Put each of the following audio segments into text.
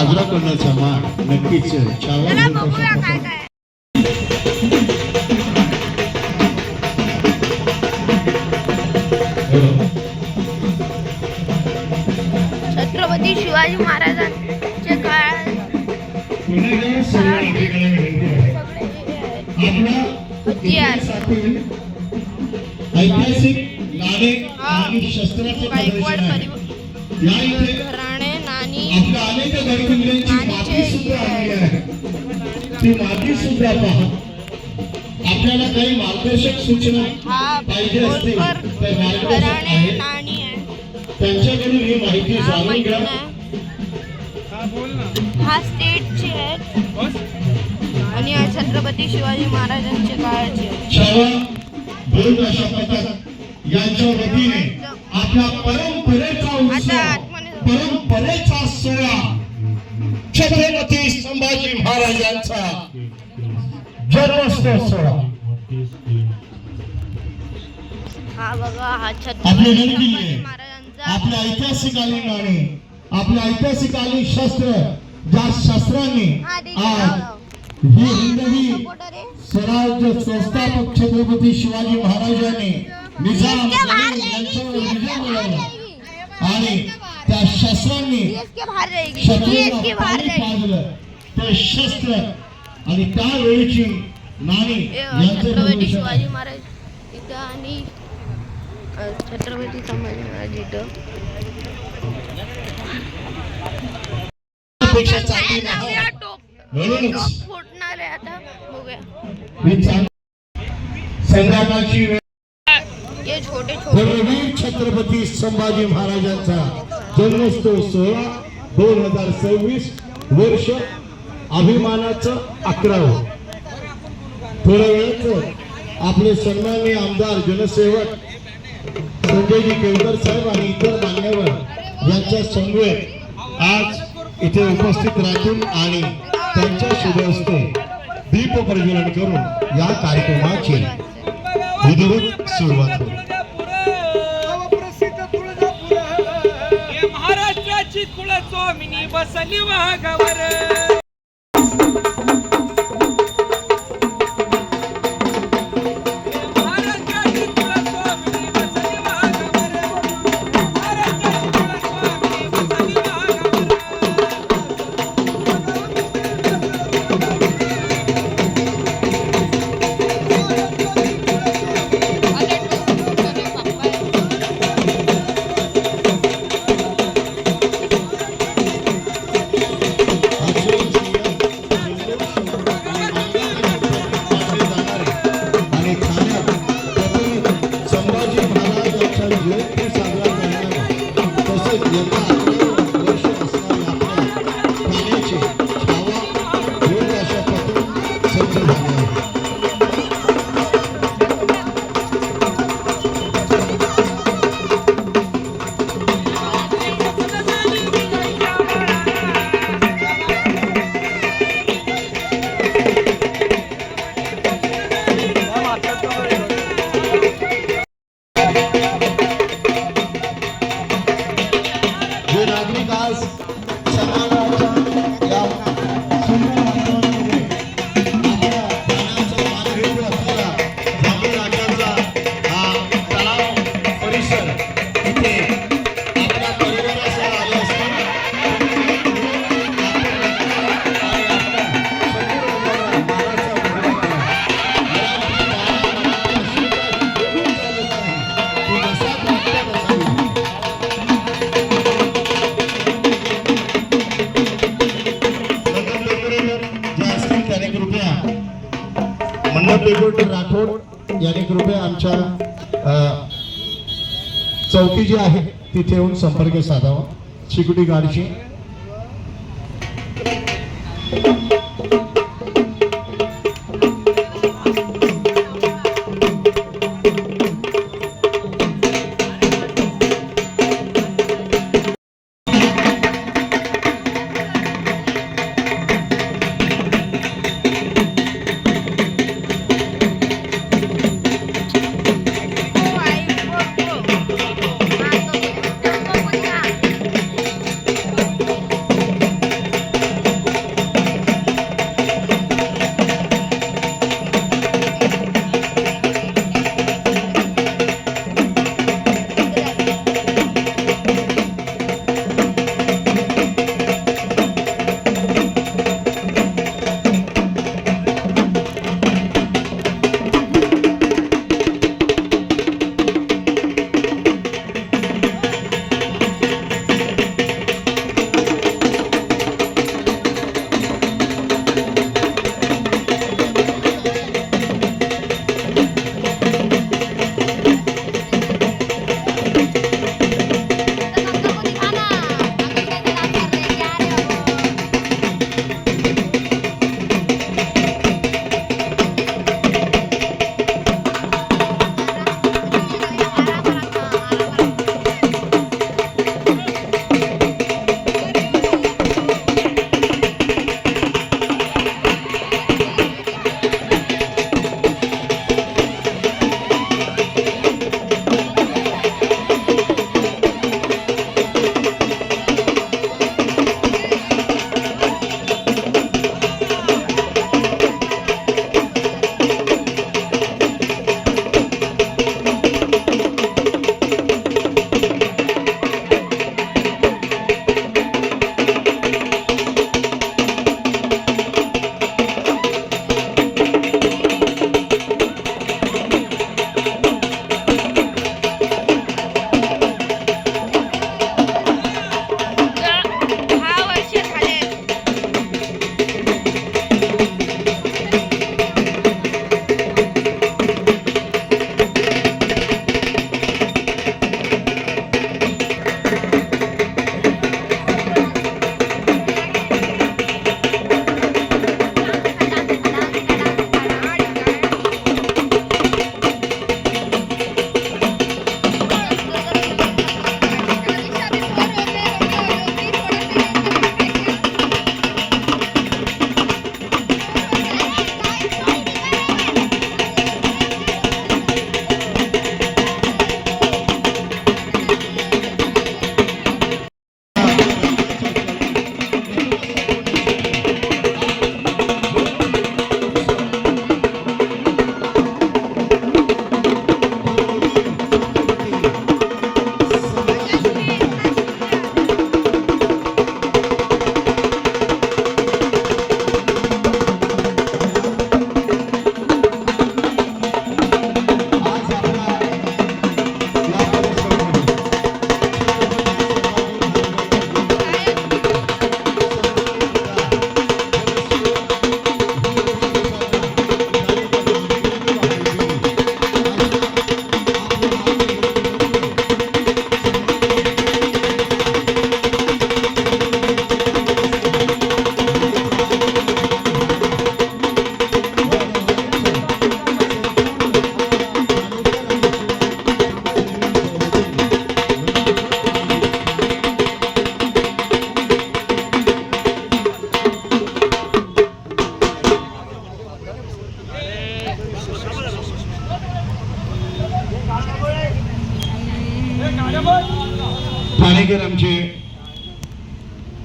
साजरा करण्याचा मान नक्कीच छत्रपती शिवाजी महाराजांचे काळ ऐतिहासिक नाणे आणि शस्त्राचे प्रदर्शन आहे. या इथे घराणे नाणी आपल्या अनेक गडकिल्ल्यांची माती सुद्धा आणली आहे. ती माती सुद्धा पहा. आपल्याला काही मार्गदर्शक सूचना पाहिजे असतील तर मार्गदर्शक आहे, त्यांच्याकडून ही माहिती जाणून घ्या. हा स्टेटचे आहेत आणि हा छत्रपती शिवाजी महाराजांचे काळाचे शाळा भरून अशा पथक यांच्या वतीने आपल्या परंपरेचा उत्सव, परंपरेचा सोहळा छत्रपती संभाजी महाराजांचा जन्मोत्सव सोहळा. हा बघा, हा आपले छत्रपती गडकिल्ले, आपल्या ऐतिहासिक आली नाणे, आपल्या ऐतिहासिक आली शस्त्र, ज्या शस्त्रांनी आज ही हिंदवी स्वराज्य संस्थापक छत्रपती शिवाजी महाराजांनी निजाम यांच्यावर विजय मिळवला आणि त्या शस्त्रांनी शत्रूला पाणी पाजलं. ते शस्त्र आणि त्यावेळीची नाणी छत्रपती शिवाजी महाराज इथं आणि छत्रपती संभाजी महाराज इथं फुटणार आहे. आता बघूया संग्रामाची हे छोटे छोटे छत्रपती संभाजी महाराजांचा जन्मोत्सव सोहळा 2026 वर्ष अभिमानाचं 11वं. थोड्या वेळात आपले सन्माननीय आमदार जनसेवक संजयजी केळकर साहेब आणि इतर मान्यवर यांच्या समवेत आज इथे उपस्थित राहतील आणि त्यांच्या शुभ हस्ते दीप प्रज्वलन करून या कार्यक्रमाची विधिवत सुरुवात होईल. महाराष्ट्राची कुलस्वामिनी बसली वाघावर. राठोड यांनी कृपया आमच्या चौकी जी आहे तिथे येऊन संपर्क साधावा सिक्युरिटी गार्डशी.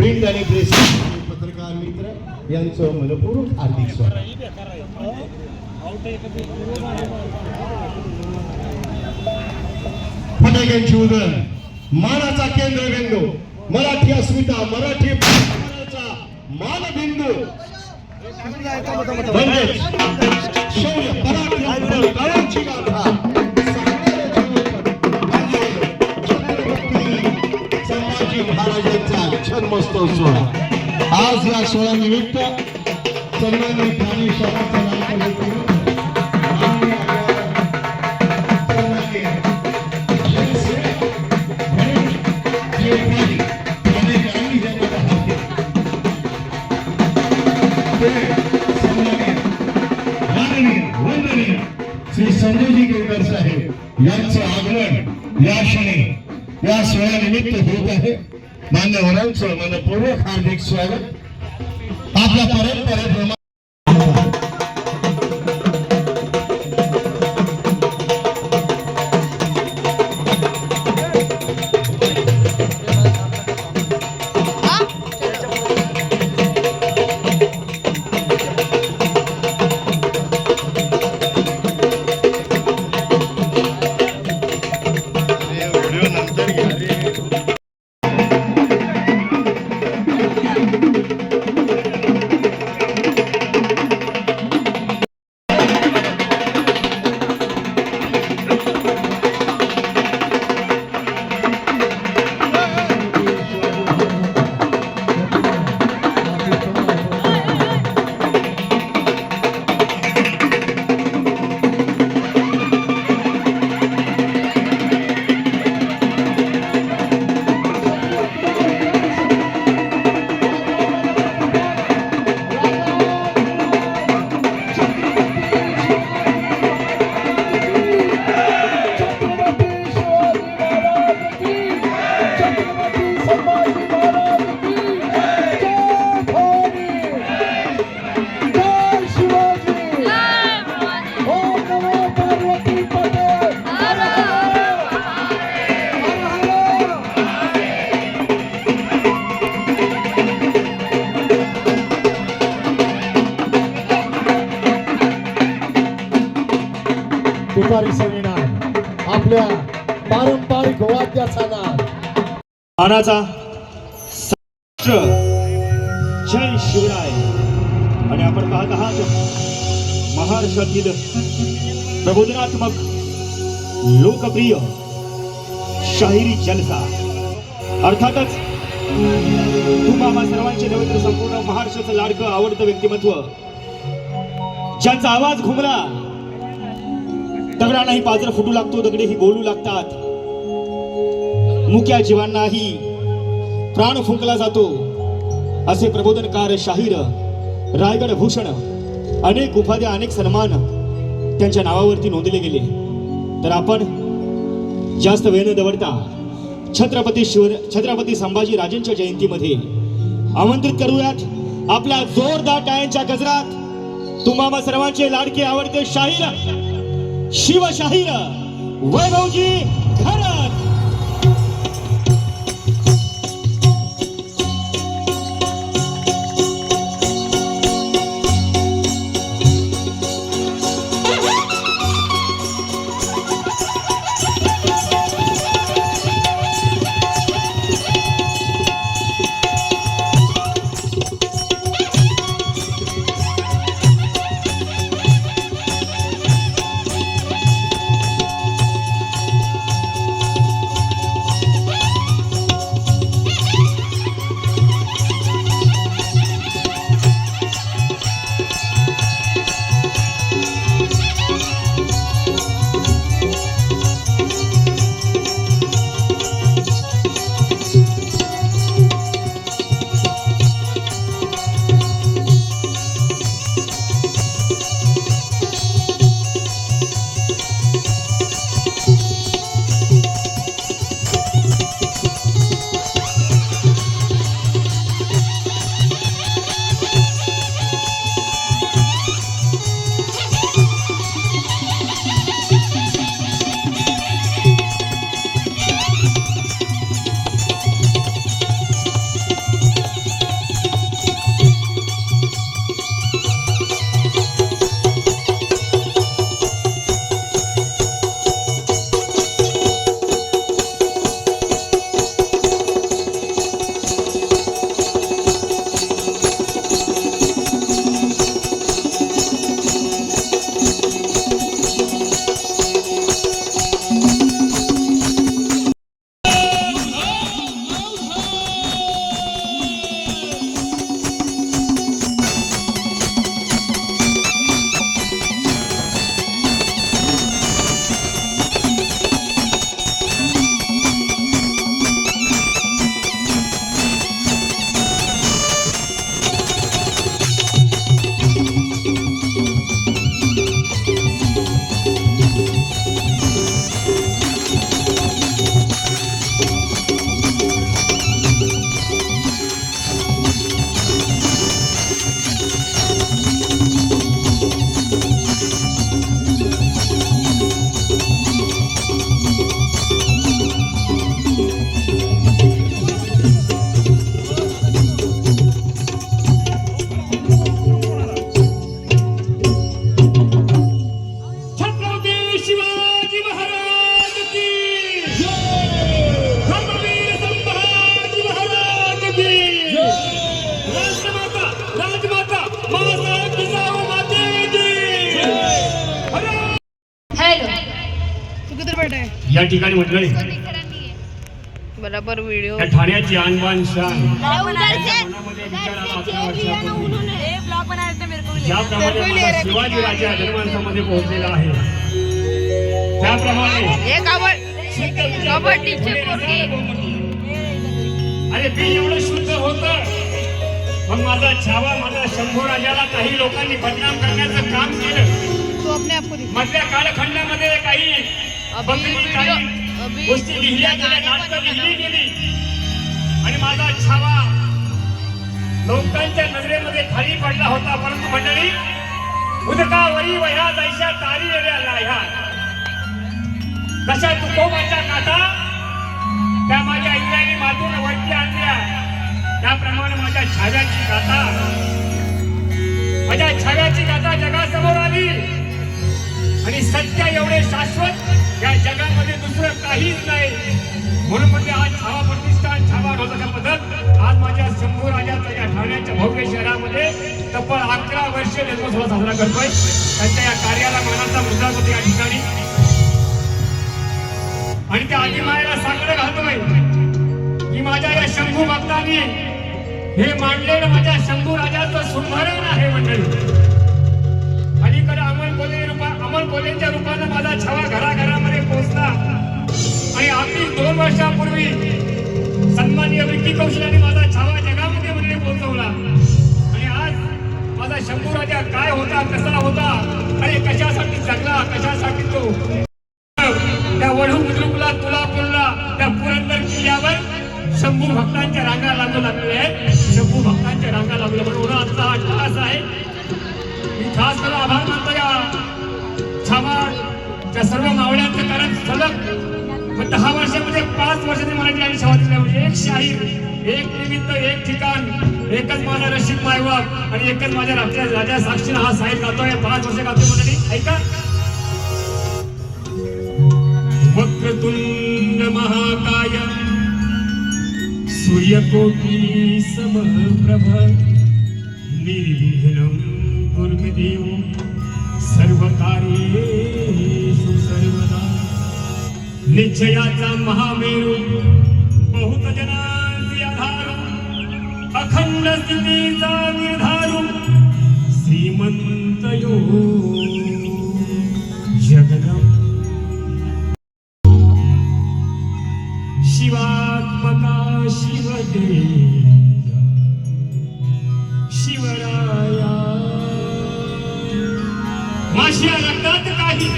प्रिंट आणि प्रेस पत्रकार मित्र यांचं मनपूर्वक हार्दिक स्वागत. फटाक्यांची उधळण मानाचा केंद्रबिंदू मराठी अस्मिता मराठी भाषेचा मानबिंदू म्हणजेच शौर्य पराक्रम काळाची गाथा संभाजी महाराजांचा जन्मोत्सव सोहळा. आज या सोहळ्यानिमित्त सन्मानित ज्ञानेश्वरांचा श्री संजयजी केळकर साहेब यांचं आगमन या क्षणी या सोहळ्यानिमित्त होत आहे. मान्यवरांचं मनपूर्वक हार्दिक स्वागत. आपल्या परंपरेप्रमाणे तुपारी सविना आपल्या पारंपरिक वाद्याचा नाद मानाचा जय शिवराय. आणि आपण पाहत आहात महाराष्ट्रातील प्रबोधनात्मक लोकप्रिय शाहिरी जलसा. अर्थातच तुम्हा सर्वांचे नव्हे तर संपूर्ण महाराष्ट्राचं लाडकं आवडतं व्यक्तिमत्व ज्यांचा आवाज घुमला दगडांनाही पाजर फुटू लागतो, दगडेही बोलू लागतात, मुक्या जीवांनाही प्राण फुंकला जातो असे प्रबोधनकार शाहीर रायगड भूषण अनेक उपाध्या अनेक सन्मान त्यांच्या नावावरती नोंदले गेले. तर आपण जास्त वेळ न दवडता छत्रपती संभाजी राजेंच्या जयंतीमध्ये आमंत्रित करूयात आपल्या जोरदार टाळ्यांच्या गजरात तुम्हा सर्वांचे लाडके आवडते शाहीर शिवशाहीर वैभवजी खरत. या ठिकाणी मंडळी बराबर व्हिडिओ या ठाण्याची आणबान शान उधर से मनामध्ये विचार आला 11 वर्षापूर्वी ज्याप्रमाणे मला शिवाजी राजा जनमानसामध्ये पोहोचलेला आहे त्याप्रमाणे हे कबड्डीची पोरगी अरे मी एवढं शुद्ध होतं मग माझा छावा माझा शंभू राजाला काही लोकांनी बदनाम करण्याचं काम केलं तो अपने आप को दिखा मधल्या कालखंडामध्ये काही काही गोष्टी लिहिल्या गेल्या नाटकं लिहिली गेली आणि माझा छावा लोकांच्या नजरेमध्ये खाली पडला होता परंतु मंडळी उदका वरी वह्या दैशा तारी येल्या लाह्या कशा तुकोबाच्या काटा त्या माझ्या इंद्रायणी मातून वरती आणल्या त्याप्रमाणे माझ्या छाव्याची गाथा जगासमोर आली आणि सत्य एवढे शाश्वत या जगामध्ये दुसरं काहीच नाही म्हणून म्हणजे आज छावा प्रतिष्ठान छावा ढोलका पद्धत आज माझ्या शंभू राजाचा या ठाण्याच्या भव्य शहरामध्ये तब्बल 11 वर्ष जन्मोत्सव साजरा करतोय त्यांच्या या कार्याला मानाचा मुद्दा होते या ठिकाणी आणि त्या आदिमायेला साकडं घालतोय की माझ्या या शंभू भक्तांनी हे मांडलेलं माझ्या शंभू राजाचं सुमरण आहे मंडळी अलीकडे अमल कोलेंच्या रूपानं माझा छावा घराघरामध्ये पोहोचला आणि अगदी 2 वर्षापूर्वी सन्माननीय विकी कौशल यांनी माझा छावा जगामध्ये म्हणजे पोहोचवला आणि आज माझा शंभू राजा काय होता कसा होता आणि कशासाठी जगला कशासाठी तो त्या वढू बुद्रुकला तुळापूरला त्या पुरंदर किल्ल्यावर शंभू भक्तांच्या रांगा लागू लागलेल्या आहेत शंभू भक्तांच्या रांगा लागल्या म्हणून आजचा हा ठास आहे मी खास करून आभार मानतो या छावाच्या सर्व मावळ्यांचं कारण सलग 10 वर्षामध्ये 5 वर्षांनी मराठी आणि छावा दिल्या एक शाहीर एक निमित्त एक ठिकाण एकच माझा रशीद मायबाप आणि एकच माझ्या राजा साक्षीला हा साहेब गातोय 5 वर्ष गातोय मंडळी ऐका वक्रतुंड महाकाय सूर्यकोटी समप्रभ निर्विघ्नं कुरु देव सर्वकार्येषु सर्वदा निश्चयाचा महामेरू बहुत जनांची आधारू अखंड स्थितीचा निर्धारू श्रीमंत यो जगदं शिवात्मका शिवदेव शिवराया माशिया रक्तात काही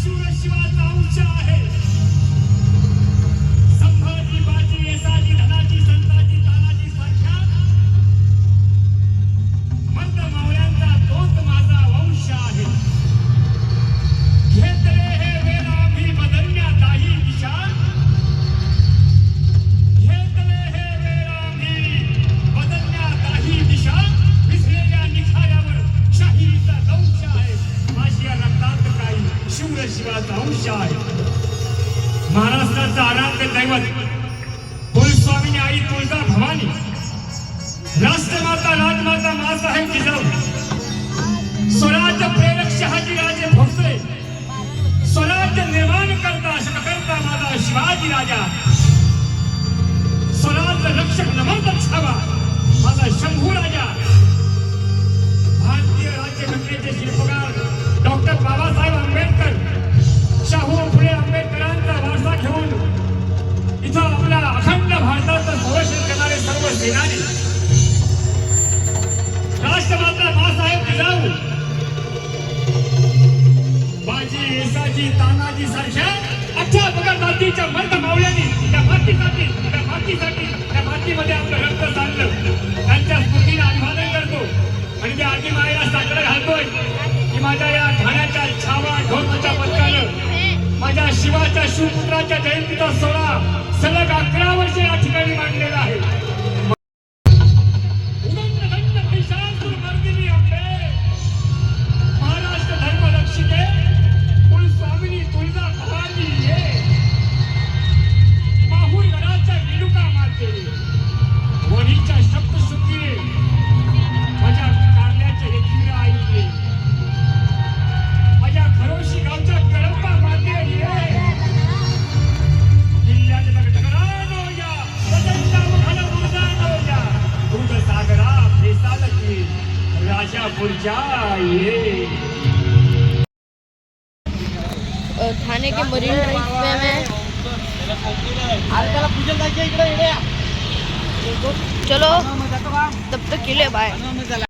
शिव शिवाचा अंश आहे संभाजी बाजी येसाजी धनाजी संताजी तानाजी सारख्या मंद मावळ्यांचा तोच माझा वंश आहे घेतले हे वेळा मी बदलण्यातही दिशा घेतले हे वेळा मी बदलण्यातही दिशा विसरलेल्या निखाऱ्यावर शाहिरीचा दंश आहे माझ्या रक्तात काही शिव शिवाचा अंश आहे महाराष्ट्राचा आराध्य दैवत कुलस्वामिनी आई तुळजा भवानी राष्ट्रमाता राजमाता मासाहेब जिजाऊ स्वराज्य प्रेरक शहाजीराजे भोसले स्वराज्य निर्माण करता शककर्ता माझा शिवाजी राजा स्वराज्य रक्षक नमन छावा माझा शंभू राजा भारतीय राज्यघटनेचे शिल्पकार डॉक्टर बाबासाहेब आंबेडकर शाहू फुले आंबेडकरांचा वारसा घेऊन इथं आपल्या अखंड भारताचं संरक्षण करणारे सर्व सेनानी राष्ट्रमाता मासाहेब जिजाऊ बाजी येसाजी तानाजी सारख्या 18 पगड जातीच्या मंद मावळ्यांनी त्या मातीमध्ये आपलं रक्त सांडलं त्यांच्या स्मृतीला अभिवादन करतो आणि त्या आदिमायेला साकडं घालतोय की माझ्या या ठाण्याच्या छावा ढोलच्या पथकानं माझ्या शिवाच्या शिवपुत्राच्या जयंतीचा सोहळा सलग 11 वर्षे या ठिकाणी मांडलेला आहे महाराष्ट्र धर्मरक्षिते कुलस्वामिनी तुळजा भवानी ये माहूरगडाच्या रेणुका माते वणीच्या शब्दशुद्धीने माझ्या कारल्याच्या एकविरा आईने माझ्या पुढच्या ये थाने के मरीन ड्राइव पे मैं चलो तब तक के लिए बाय।